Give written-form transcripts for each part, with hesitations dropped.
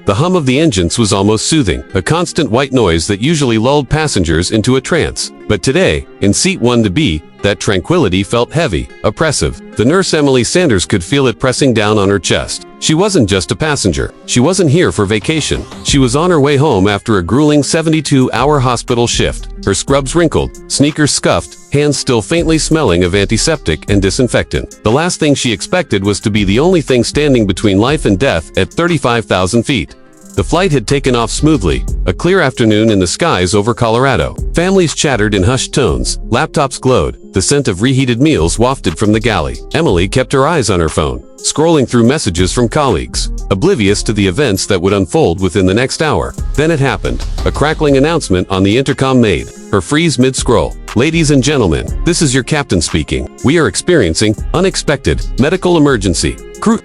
The hum of the engines was almost soothing, a constant white noise that usually lulled passengers into a trance. But today, in seat 1B, that tranquility felt heavy, oppressive. The nurse Emily Sanders could feel it pressing down on her chest. She wasn't just a passenger. She wasn't here for vacation. She was on her way home after a grueling 72-hour hospital shift. Her scrubs wrinkled, sneakers scuffed, hands still faintly smelling of antiseptic and disinfectant. The last thing she expected was to be the only thing standing between life and death at 35,000 feet. The flight had taken off smoothly, a clear afternoon in the skies over Colorado. Families chattered in hushed tones, laptops glowed, the scent of reheated meals wafted from the galley. Emily kept her eyes on her phone, scrolling through messages from colleagues, oblivious to the events that would unfold within the next hour. Then it happened. A crackling announcement on the intercom made her freeze mid-scroll. "Ladies and gentlemen, this is your captain speaking. We are experiencing unexpected medical emergency."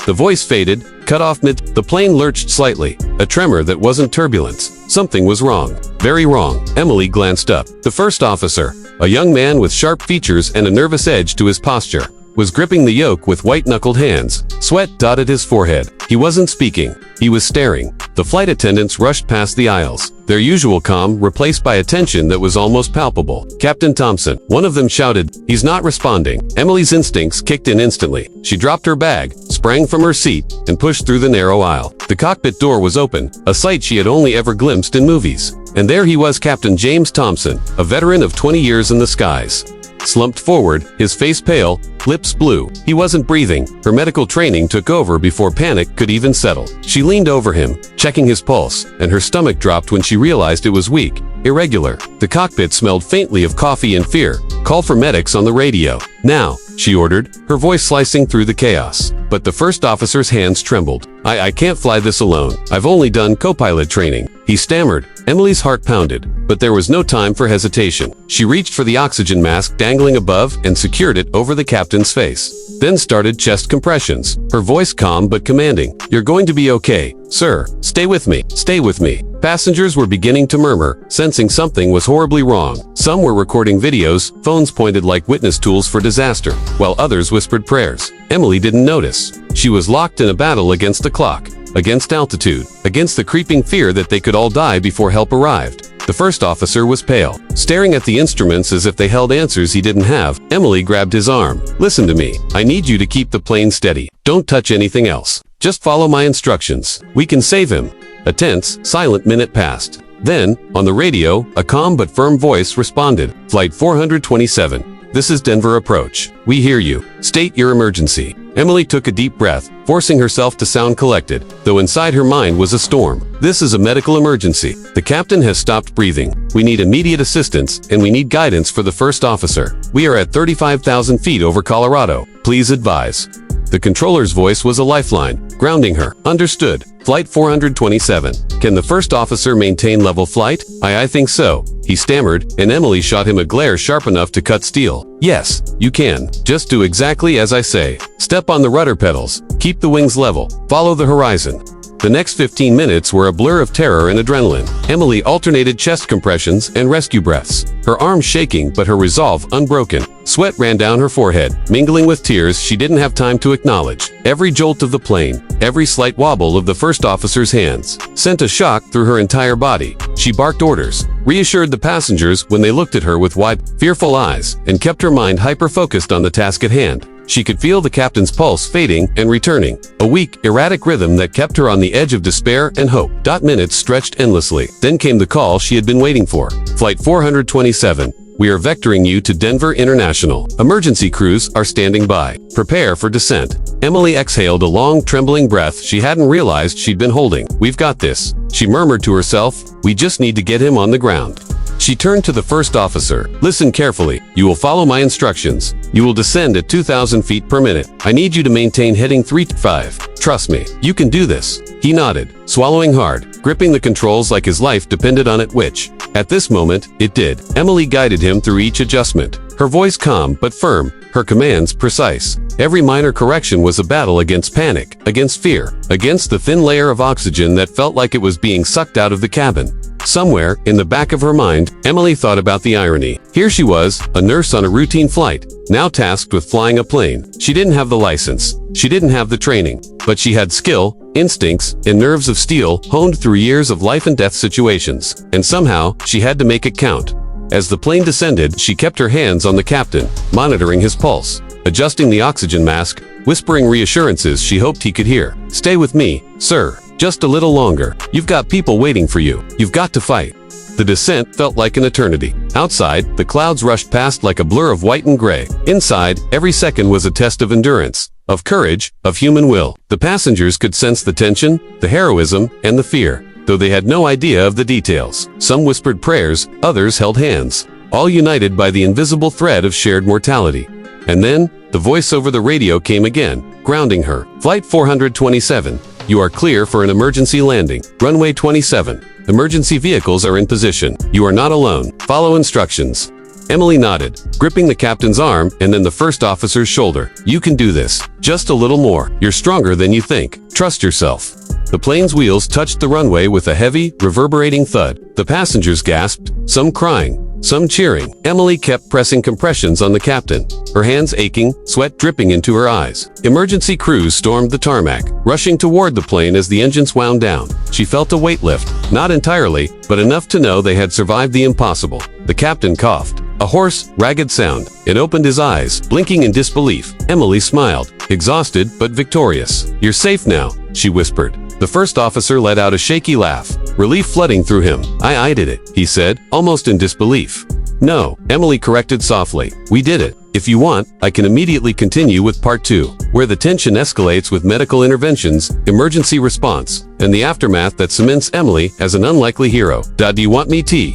The voice faded, cut off mid. The plane lurched slightly, a tremor that wasn't turbulence. Something was wrong. Very wrong. Emily glanced up. The first officer, a young man with sharp features and a nervous edge to his posture, was gripping the yoke with white-knuckled hands. Sweat dotted his forehead. He wasn't speaking. He was staring. The flight attendants rushed past the aisles, their usual calm replaced by a tension that was almost palpable. "Captain Thompson," one of them shouted. "He's not responding." Emily's instincts kicked in instantly. She dropped her bag, sprang from her seat, and pushed through the narrow aisle. The cockpit door was open, a sight she had only ever glimpsed in movies. And there he was, Captain James Thompson, a veteran of 20 years in the skies. Slumped forward, his face pale, lips blue. He wasn't breathing. Her medical training took over before panic could even settle. She leaned over him, checking his pulse, and her stomach dropped when she realized it was weak, irregular. The cockpit smelled faintly of coffee and fear. "Call for medics on the radio. Now," she ordered, her voice slicing through the chaos. But the first officer's hands trembled. I can't fly this alone. I've only done co-pilot training," he stammered. Emily's heart pounded, but there was no time for hesitation. She reached for the oxygen mask dangling above and secured it over the captain's face. Then started chest compressions, her voice calm but commanding. "You're going to be okay, sir. Stay with me. Stay with me." Passengers were beginning to murmur, sensing something was horribly wrong. Some were recording videos, phones pointed like witness tools for disaster, while others whispered prayers. Emily didn't notice. She was locked in a battle against the clock, against altitude, against the creeping fear that they could all die before help arrived. The first officer was pale, staring at the instruments as if they held answers he didn't have. Emily grabbed his arm. "Listen to me. I need you to keep the plane steady. Don't touch anything else. Just follow my instructions. We can save him." A tense, silent minute passed. Then, on the radio, a calm but firm voice responded. "Flight 427. This is Denver approach. We hear you. State your emergency." Emily took a deep breath, forcing herself to sound collected, though inside her mind was a storm. "This is a medical emergency. The captain has stopped breathing. We need immediate assistance, and we need guidance for the first officer. We are at 35,000 feet over Colorado. Please advise." The controller's voice was a lifeline, grounding her. "Understood. Flight 427. Can the first officer maintain level flight?" I think so," he stammered, and Emily shot him a glare sharp enough to cut steel. "Yes, you can. Just do exactly as I say. Step on the rudder pedals. Keep the wings level. Follow the horizon." The next 15 minutes were a blur of terror and adrenaline. Emily alternated chest compressions and rescue breaths, her arms shaking but her resolve unbroken. Sweat ran down her forehead, mingling with tears she didn't have time to acknowledge. Every jolt of the plane, every slight wobble of the first officer's hands, sent a shock through her entire body. She barked orders, reassured the passengers when they looked at her with wide, fearful eyes, and kept her mind hyper-focused on the task at hand. She could feel the captain's pulse fading and returning, a weak, erratic rhythm that kept her on the edge of despair and hope. Minutes stretched endlessly. Then came the call she had been waiting for. "Flight 427. We are vectoring you to Denver International. Emergency crews are standing by. Prepare for descent." Emily exhaled a long, trembling breath she hadn't realized she'd been holding. "We've got this," she murmured to herself. "We just need to get him on the ground." She turned to the first officer. "Listen carefully. You will follow my instructions. You will descend at 2,000 feet per minute. I need you to maintain heading 3-5. Trust me, you can do this." He nodded, swallowing hard, gripping the controls like his life depended on it, which, at this moment, it did. Emily guided him through each adjustment, her voice calm but firm, her commands precise. Every minor correction was a battle against panic, against fear, against the thin layer of oxygen that felt like it was being sucked out of the cabin. Somewhere, in the back of her mind, Emily thought about the irony. Here she was, a nurse on a routine flight, now tasked with flying a plane. She didn't have the license. She didn't have the training. But she had skill, instincts, and nerves of steel honed through years of life and death situations. And somehow, she had to make it count. As the plane descended, she kept her hands on the captain, monitoring his pulse, adjusting the oxygen mask, whispering reassurances she hoped he could hear. "Stay with me, sir. Just a little longer. You've got people waiting for you. You've got to fight." The descent felt like an eternity. Outside, the clouds rushed past like a blur of white and gray. Inside, every second was a test of endurance, of courage, of human will. The passengers could sense the tension, the heroism, and the fear, though they had no idea of the details. Some whispered prayers, others held hands, all united by the invisible thread of shared mortality. And then, the voice over the radio came again, grounding her. "Flight 427, you are clear for an emergency landing. Runway 27, emergency vehicles are in position. You are not alone. Follow instructions." Emily nodded, gripping the captain's arm and then the first officer's shoulder. "You can do this. Just a little more. You're stronger than you think. Trust yourself." The plane's wheels touched the runway with a heavy, reverberating thud. The passengers gasped, some crying, some cheering. Emily kept pressing compressions on the captain, her hands aching, sweat dripping into her eyes. Emergency crews stormed the tarmac, rushing toward the plane as the engines wound down. She felt a weight lift, not entirely, but enough to know they had survived the impossible. The captain coughed, a hoarse, ragged sound, and opened his eyes, blinking in disbelief. Emily smiled, exhausted but victorious. "You're safe now," she whispered. The first officer let out a shaky laugh, relief flooding through him. I did it," he said, almost in disbelief. "No," Emily corrected softly. "We did it. If you want, I can immediately continue with part 2, where the tension escalates with medical interventions, emergency response, and the aftermath that cements Emily as an unlikely hero. Do you want me to?"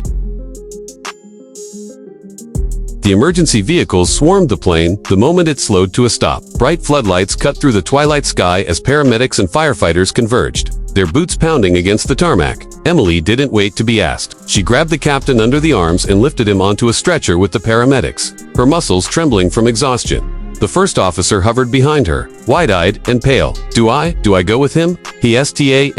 The emergency vehicles swarmed the plane the moment it slowed to a stop. Bright floodlights cut through the twilight sky as paramedics and firefighters converged, their boots pounding against the tarmac. Emily didn't wait to be asked. She grabbed the captain under the arms and lifted him onto a stretcher with the paramedics, her muscles trembling from exhaustion. The first officer hovered behind her, wide-eyed and pale. Do I go with him?" he stammered.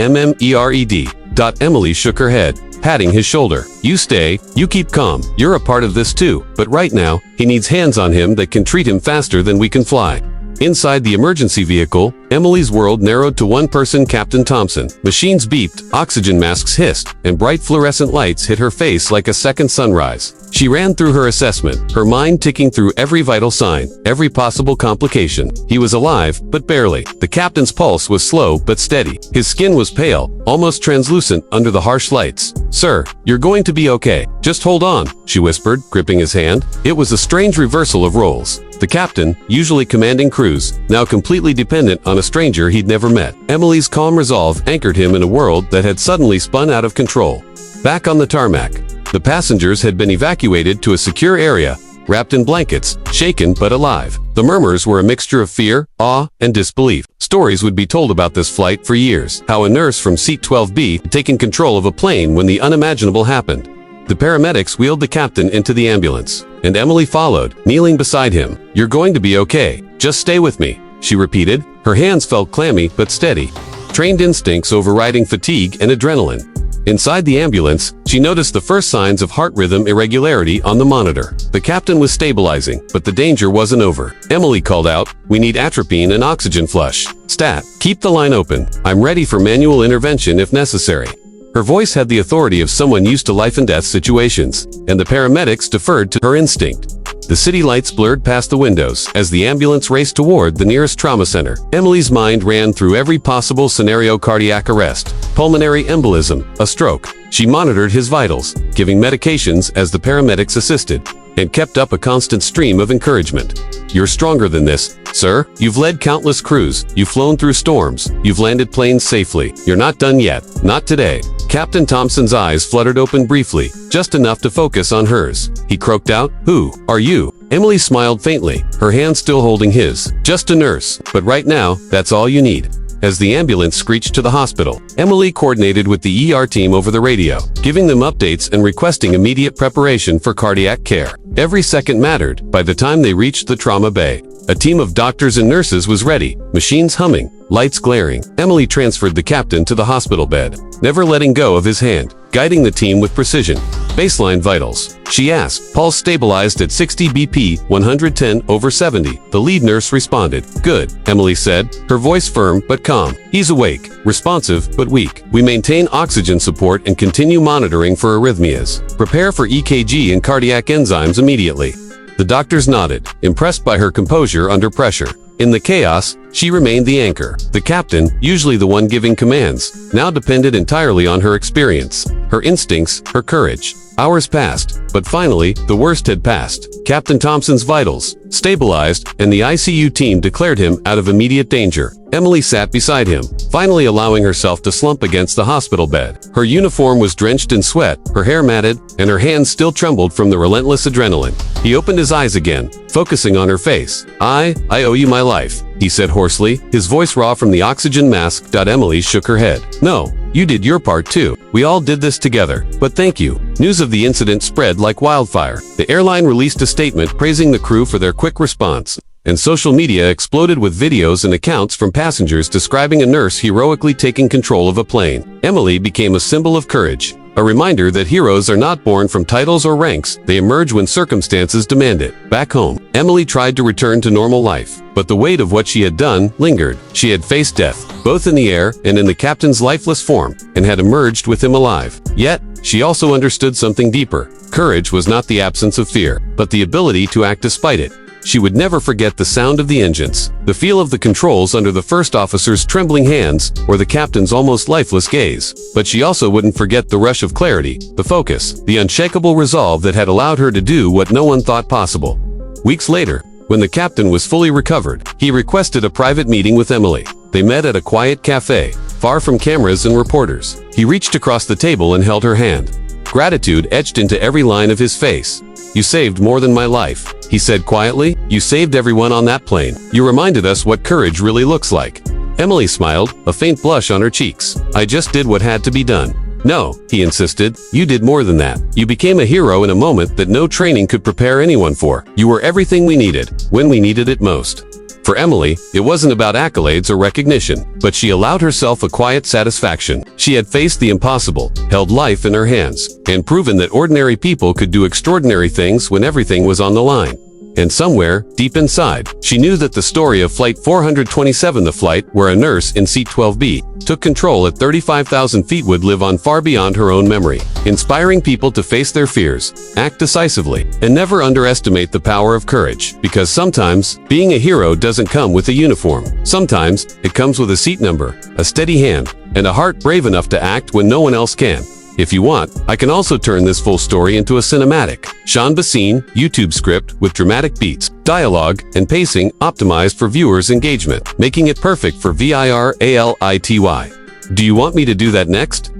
Emily shook her head, patting his shoulder. "You stay, you keep calm. You're a part of this too. But right now, he needs hands on him that can treat him faster than we can fly." Inside the emergency vehicle, Emily's world narrowed to one person, Captain Thompson. Machines beeped, oxygen masks hissed, and bright fluorescent lights hit her face like a second sunrise. She ran through her assessment, her mind ticking through every vital sign, every possible complication. He was alive, but barely. The captain's pulse was slow but steady. His skin was pale, almost translucent under the harsh lights. "Sir, you're going to be okay. Just hold on," she whispered, gripping his hand. It was a strange reversal of roles. The captain, usually commanding crews, now completely dependent on a stranger he'd never met. Emily's calm resolve anchored him in a world that had suddenly spun out of control. Back on the tarmac, the passengers had been evacuated to a secure area, wrapped in blankets, shaken but alive. The murmurs were a mixture of fear, awe, and disbelief. Stories would be told about this flight for years, how a nurse from seat 12B had taken control of a plane when the unimaginable happened. The paramedics wheeled the captain into the ambulance, and Emily followed, kneeling beside him. "You're going to be okay. Just stay with me," she repeated. Her hands felt clammy but steady, trained instincts overriding fatigue and adrenaline. Inside the ambulance, she noticed the first signs of heart rhythm irregularity on the monitor. The captain was stabilizing, but the danger wasn't over. Emily called out, "We need atropine and oxygen flush. Stat, keep the line open. I'm ready for manual intervention if necessary." Her voice had the authority of someone used to life and death situations, and the paramedics deferred to her instinct. The city lights blurred past the windows as the ambulance raced toward the nearest trauma center. Emily's mind ran through every possible scenario: cardiac arrest, pulmonary embolism, a stroke. She monitored his vitals, giving medications as the paramedics assisted, and kept up a constant stream of encouragement. "You're stronger than this, sir. You've led countless crews, you've flown through storms, you've landed planes safely. You're not done yet. Not today." Captain Thompson's eyes fluttered open briefly, just enough to focus on hers. He croaked out, "Who are you?" Emily smiled faintly, her hand still holding his. "Just a nurse, but right now, that's all you need." As the ambulance screeched to the hospital, Emily coordinated with the ER team over the radio, giving them updates and requesting immediate preparation for cardiac care. Every second mattered by the time they reached the trauma bay. A team of doctors and nurses was ready, machines humming, lights glaring. Emily transferred the captain to the hospital bed, never letting go of his hand, guiding the team with precision. Baseline vitals, she asked. Pulse stabilized at 60 BP, 110/70. The lead nurse responded. Good, Emily said, her voice firm but calm. He's awake, responsive but weak. We maintain oxygen support and continue monitoring for arrhythmias. Prepare for EKG and cardiac enzymes immediately. The doctors nodded, impressed by her composure under pressure. In the chaos, she remained the anchor. The captain, usually the one giving commands, now depended entirely on her experience, her instincts, her courage. Hours passed, but finally, the worst had passed. Captain Thompson's vitals stabilized, and the ICU team declared him out of immediate danger. Emily sat beside him, finally allowing herself to slump against the hospital bed. Her uniform was drenched in sweat, her hair matted, and her hands still trembled from the relentless adrenaline. He opened his eyes again, focusing on her face. I owe you my life, he said hoarsely, his voice raw from the oxygen mask. Emily shook her head. No, you did your part too. We all did this together. But thank you. News of the incident spread like wildfire. The airline released a statement praising the crew for their quick response, and social media exploded with videos and accounts from passengers describing a nurse heroically taking control of a plane. Emily became a symbol of courage, a reminder that heroes are not born from titles or ranks, they emerge when circumstances demand it. Back home, Emily tried to return to normal life, but the weight of what she had done lingered. She had faced death, both in the air and in the captain's lifeless form, and had emerged with him alive. Yet, she also understood something deeper. Courage was not the absence of fear, but the ability to act despite it. She would never forget the sound of the engines, the feel of the controls under the first officer's trembling hands, or the captain's almost lifeless gaze. But she also wouldn't forget the rush of clarity, the focus, the unshakable resolve that had allowed her to do what no one thought possible. Weeks later, when the captain was fully recovered, he requested a private meeting with Emily. They met at a quiet cafe, far from cameras and reporters. He reached across the table and held her hand. Gratitude etched into every line of his face. You saved more than my life, he said quietly. You saved everyone on that plane. You reminded us what courage really looks like. Emily smiled, a faint blush on her cheeks. I just did what had to be done. No, he insisted, you did more than that. You became a hero in a moment that no training could prepare anyone for. You were everything we needed, when we needed it most. For Emily, it wasn't about accolades or recognition, but she allowed herself a quiet satisfaction. She had faced the impossible, held life in her hands, and proven that ordinary people could do extraordinary things when everything was on the line. And somewhere, deep inside, she knew that the story of Flight 427, the flight where a nurse in seat 12B took control at 35,000 feet, would live on far beyond her own memory, inspiring people to face their fears, act decisively, and never underestimate the power of courage. Because sometimes, being a hero doesn't come with a uniform. Sometimes, it comes with a seat number, a steady hand, and a heart brave enough to act when no one else can. If you want, I can also turn this full story into a cinematic, Sean Bassine, YouTube script with dramatic beats, dialogue, and pacing optimized for viewers' engagement, making it perfect for VIRALITY. Do you want me to do that next?